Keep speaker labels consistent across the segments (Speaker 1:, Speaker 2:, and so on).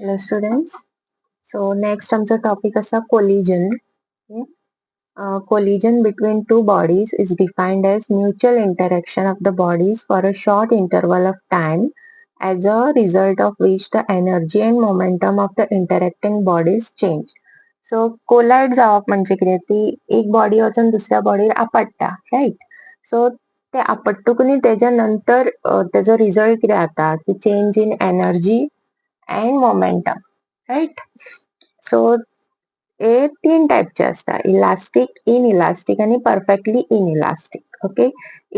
Speaker 1: Hello students. So next आमचा topic असा collision. Okay. Collision between two bodies is defined as mutual interaction of the bodies for a short interval of time as a result of which the energy and momentum of the interacting bodies change. So collide जावप म्हणजे कितें ती एक body वचून दुसऱ्या बॉडीर आपडटा right. सो ते आपट्टुकूनी तेज्या नंतर तेजो रिजल्ट कितें जाता की change in energy and momentum right. So हे तीन टाईपचे असतात, इलास्टिक, इनइलास्टिक आणि परफेक्टली इनइलास्टिक. ओके.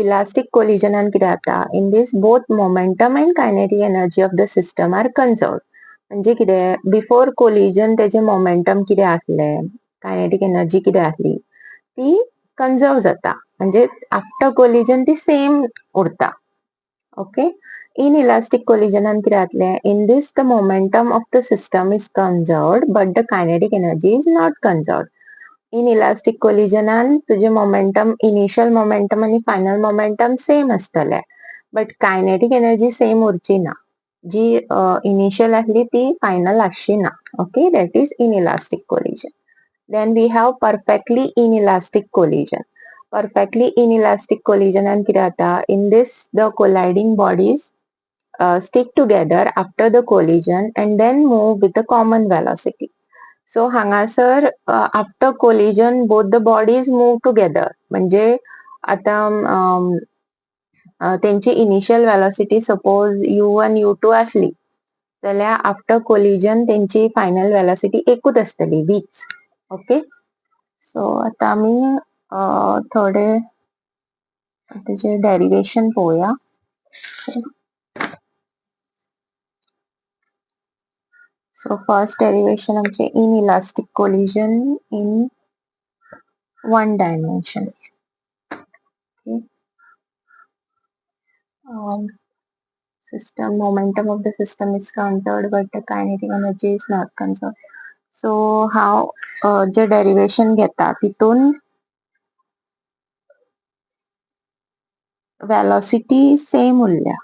Speaker 1: इलास्टिक कोलिजनान कितें जाता, in this both momentum and kinetic energy of the system are conserved. म्हणजे कितें, बिफोर कोलिजन तेजे मोमेंटम कितें आसलें, कायनेटिक एनर्जी कितें आसली ती कन्झर्व जाता. म्हणजे आफ्टर कोलिजन ती सेम उरता. ओके. Inelastic collision कितें जातलें, in this the momentum of the system is conserved but the kinetic energy is not conserved. Inelastic collisionan तुझे momentum, initial momentum आणि final momentum same असतले but kinetic energy same उरची ना. जी initial असली ती final आसची ना. Okay, that is inelastic collision. Then we have perfectly inelastic collision. Perfectly inelastic collision and कितें जाता, in this the colliding bodies stick together after the collision and then move with a common velocity. So हांगासर after collision both the bodies move together. म्हणजे आता त्यांची initial velocity suppose u1 u2 असली जाल्यार after collision त्यांची final velocity एकूच असतली vच. Okay. सो आता आम्ही थोडे त्याचे डेरिवेशन पळोवया. So first derivation आमचे inelastic collision in one dimension. Okay. System momentum of the system is conserved but the kinetic energy is not conserved. So how J derivation घेता तितून velocity same उरल्या.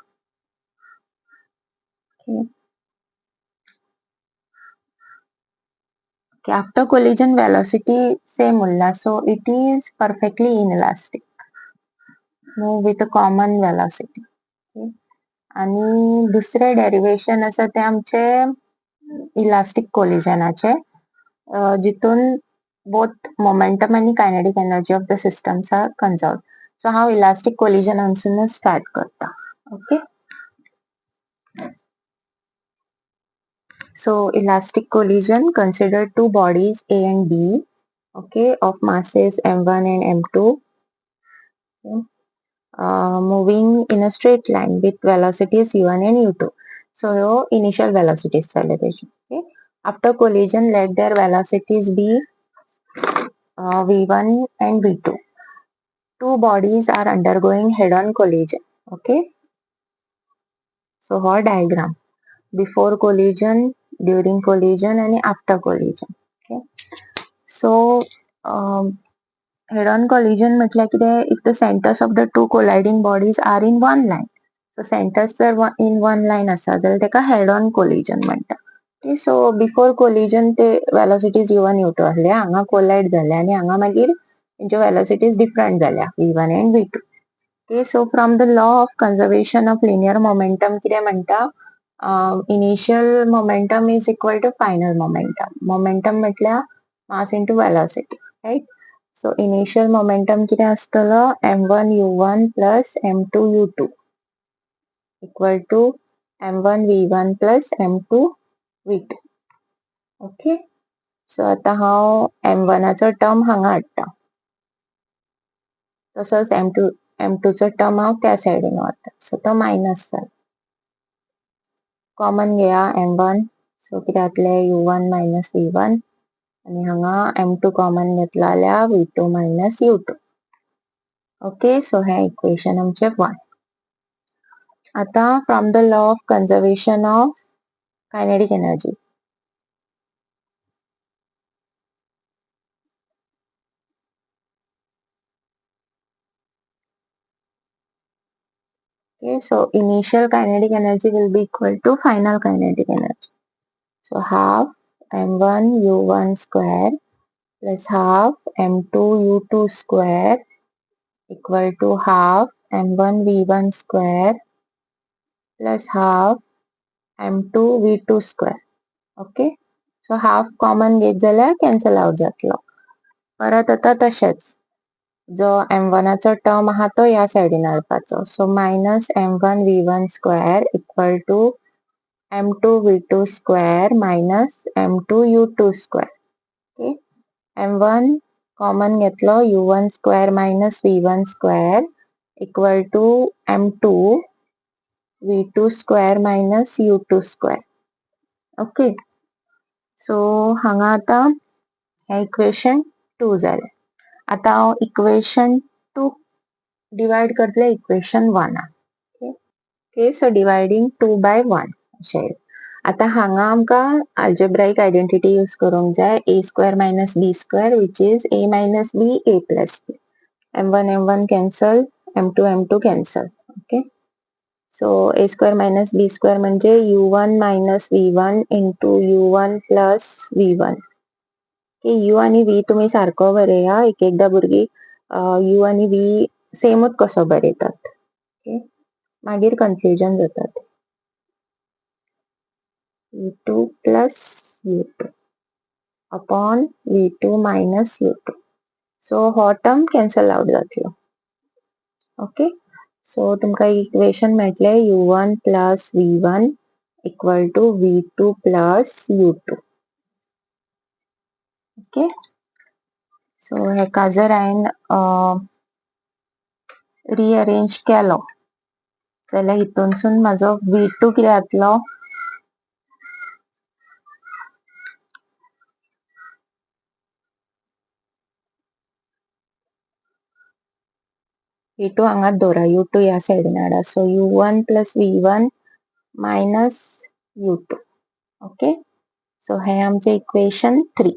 Speaker 1: Okay. Okay, after collision velocity same Urla, so it is perfectly inelastic. Move with a common velocity. Okay. आणि दुसरे derivation आसा ते आमचे elastic कोलिजनाचे, जितून बोथ मोमेंटम आणि kinetic energy of the systems are conserved. So हांव इलास्टिक कोलिजनासून स्टार्ट करता. Okay. So elastic collision, consider two bodies A and B, okay, of masses m1 and m2, okay, moving in a straight line with velocities u1 and u2. So initial velocities acceleration. Okay. After collision, let their velocities be v1 and v2. Two bodies are undergoing head-on collision. Okay. So how diagram? Before collision, during collision and after collision. Okay. So head-on collision म्हटल्यार कितें, if the centers of the two colliding bodies are in one line. So centers जर in one line आसा जाल्यार तेका head-on collision म्हणटा. Okay. So before collision ते velocities u1 u2 आसले, हांगा collide जाले आणि हांगा मागीर तेंच्यो velocities different जाल्या v1 and v2. Okay. So from the law of conservation of linear momentum कितें म्हणटा, initial momentum is equal to final momentum. Momentum म्हटल्यार mass into velocity, right? So initial momentum कितें आसतलो, m1 u1 plus m2 u2 equal to m1 v1 plus m2 v2. Okay. So आता हांव m1 चो term हांगा हाडटा, तसोच m2 चो टर्म हांव त्या सायडीन व्हरता. सो तो मायनस जालो. कॉमन घेया m1, सो कितें जातलें u1 minus v1 आणि हांगा m2 कॉमन घेतलो जाल्यार v2 minus u2. Okay. So हे इक्वेशन आमचे 1. आता from the law of conservation of kinetic energy. Okay, so initial kinetic energy will be equal to final kinetic energy. So half m1 u1 square plus half m2 u2 square equal to half m1 v1 square plus half m2 v2 square. Okay. So half common घेत जाल्यार cancel out जातलो. परत आता तशेंच जो m1 चो term आहा तो ह्या सायडीन हाडपाचो. So minus m1 v1 square equal to m2 v2 square minus m2 u2 square. Okay. m1 common घेतलो u1 square minus v1 square equal to m2 v2 square minus u2 square. Okay. So हांगा आता हे equation 2 जालें. आता हांव equation 2 divide करतले equation 1. Okay. So dividing 2 by 1 अशें. आता हांगा आमकां अल्जेब्राईक आयडेंटिटी यूज करूंक जाय. a square minus b square which is a minus b a plus b. m1 m1 cancel, m2 m2 cancel. Okay. So a square minus b square म्हणजे u1 minus v1 into u1 plus v1. की u आणि v तुम्ही सारको बरया. एक एकदा भुरगी u आणि v सेमच कसो बरयतात. ओके. मागीर कन्फ्युजन जातात. v2 plus u2 upon v2 minus u2. So हो टर्म कॅन्सल आउट जातलो. ओके. सो तुमकां इक्वेशन मेळटले u1 plus v1 equal to v2 plus u2. Okay. So हेका जर हांवें रिअरेंज केलो जाल्यार हितूनसून म्हाजो v2 कितें जातलो v2 हांगाच दवरा u2 ह्या सायडीन हाडा. So u1 plus v1 minus u2. Okay. So हे आमचे equation 3.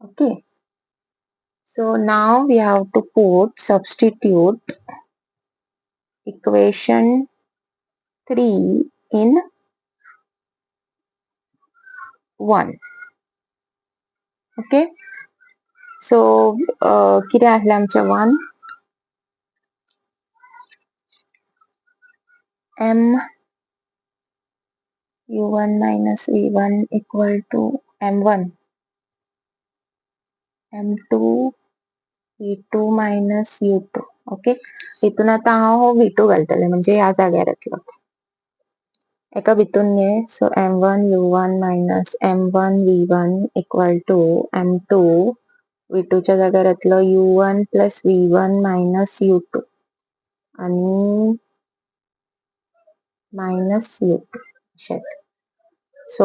Speaker 1: Okay. So now we have to substitute equation 3 in 1. Okay. So कितें आसलें आमचे 1 m u1 minus v1 equal to m1 m2 v2 minus u2. Okay. हितून आता हांव v2 घालतले म्हणजे ह्या जाग्यार येतलो. एका भितून घे. सो m1 u1 minus m1 v1 equal to m2 v2 च्या जाग्यार येतलो u1 plus v1 minus u2 आणि minus u2 अशें. सो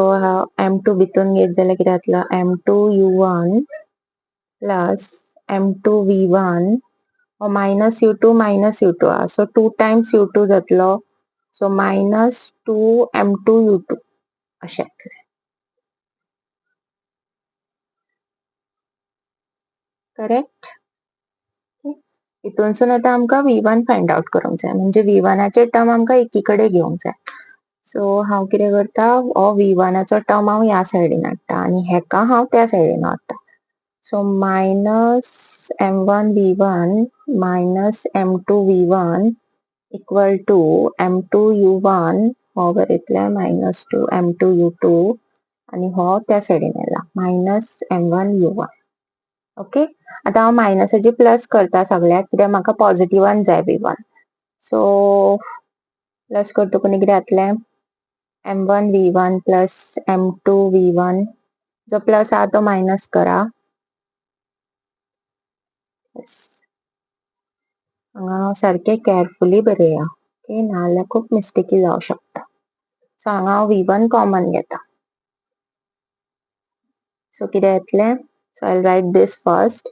Speaker 1: m2 भितून घेत जाल्यार कितें जातलो m2 u1 plus m2 v1 minus u2 सो 2 times u2 जातलो. सो minus 2 m2 u2 अशें. करेक्ट. हितूनसून आता आमकां v1 फाइंड आउट करूंक जाय म्हणजे v1 चे टर्म आमकां एकीकडे घेवंक जाय. सो हांव कितें करता हो v1 चो टर्म हांव ह्या सायडीन हाडटा आणि हेका हांव त्या सायडीन हाडटा. So minus m1 v1 minus m2 v1 equal to m2 u1 हो बरयतले मायनस 2 m2 u2 आणि हो त्या सायडीन येला मायनस m1 u1. ओके. आता हांव मायनसाची प्लस करता सगळ्याक कित्याक म्हाका पॉझिटिव्हान जाय v1. सो प्लस करतकून कितें जातलें m1 v1 plus m2 v1 जो प्लस आहा तो मायनस करा. हांगा सारखे केअरफुली बरया. ओके. नाजाल्यार खूब मिस्टेकी जावं शकता. सो हांगा हांव v1 कॉमन घेता. सो कितें येतलें so I write this first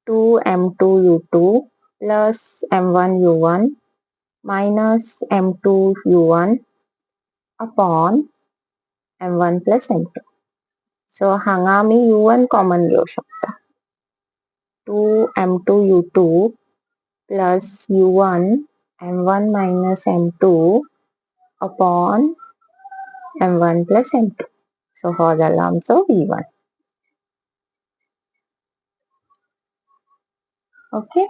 Speaker 1: 2 m2 u2 plus m1 u1 minus m2 u1 upon m1 plus m2. सो हांगा आमी u1 कॉमन घेवं शकता. 2 m2 u2 plus u1 m1 minus m2 upon m1 plus m2. सो हो जाला आमचो v1. Okay,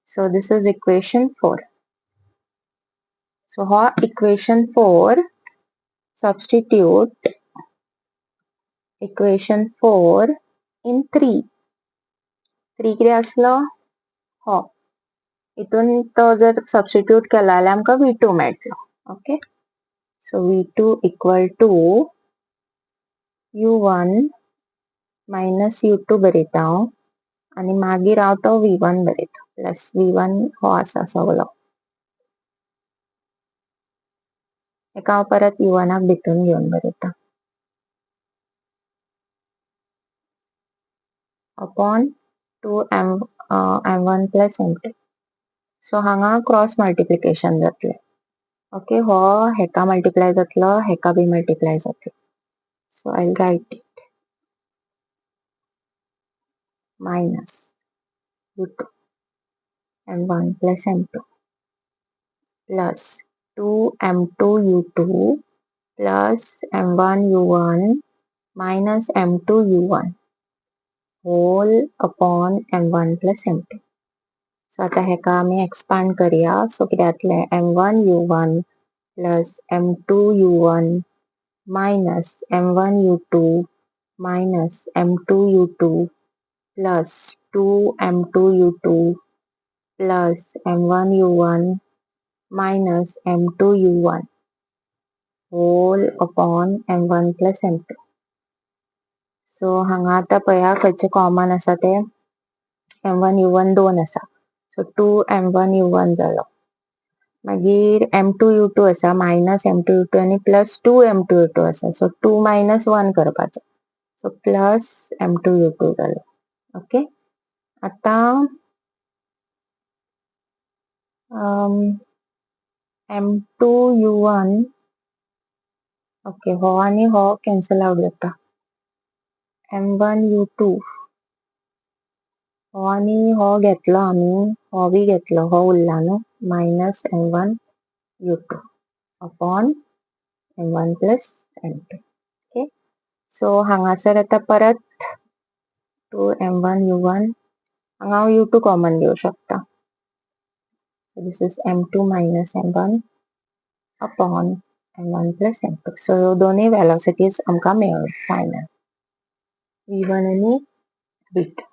Speaker 1: so this is equation 4. So ho equation 4 substitute equation 4 in 3 कितें आसलो हो इतून तो जर सबस्टिट्यूट केला जाल्यार आमकां v2 मेळटलो. Okay, so v2 equal to u1 minus u2 बरयता हांव आनी मागीर हांव तो v1 बरयता प्लस v1 हो आसा सगळो. हेका हांव परत u1 भितून घेवन बरयता अपॉन 2m1 प्लस m2. सो हांगा क्रॉस मल्टिप्लिकेशन जातले. ओके, हो हेका मल्टिप्लाय जातलो हेका बी मल्टिप्लाय जातलो. So I will write it minus u2 m1 plus m2 plus 2m2 u2 plus m1 u1 minus m2 u1 whole upon m1 plus m2. सो आता हेका आमी एक्सपांड करूया. सो कितें जातले m1 u1 plus m2 u1 minus m1 u2 minus m2 u2 plus 2m2 u2 plus m1 u1 minus m2 u1 whole upon m1 plus m2. सो हांगा आता पळया खंयचे कॉमन आसा ते m1 u1 दोन आसा सो 2m1 u1 जालो. मागीर m2 u2 आसा मायनस m2 u2 आनी प्लस 2m2 u2 आसा सो 2 मायनस 1 करपाचो सो प्लस m2 u2 जालो. ओके, आता m2 u1 ओके हो आनी हो कॅन्सल आउट जाता. m1 u2 हो आनी हो घेतलो आमी हो बी घेतलो हो उरला न्हू minus m1 u2 upon m1 plus m2. Okay, so हांगासर आता परत 2m1 u1 हांगा हांव u2 कॉमन घेवं शकता. So this is m2 minus m1 upon m1 plus m2. So दोन्ही velocities आमकां मेळ्ळ्यो फायनल v1 आणि v2.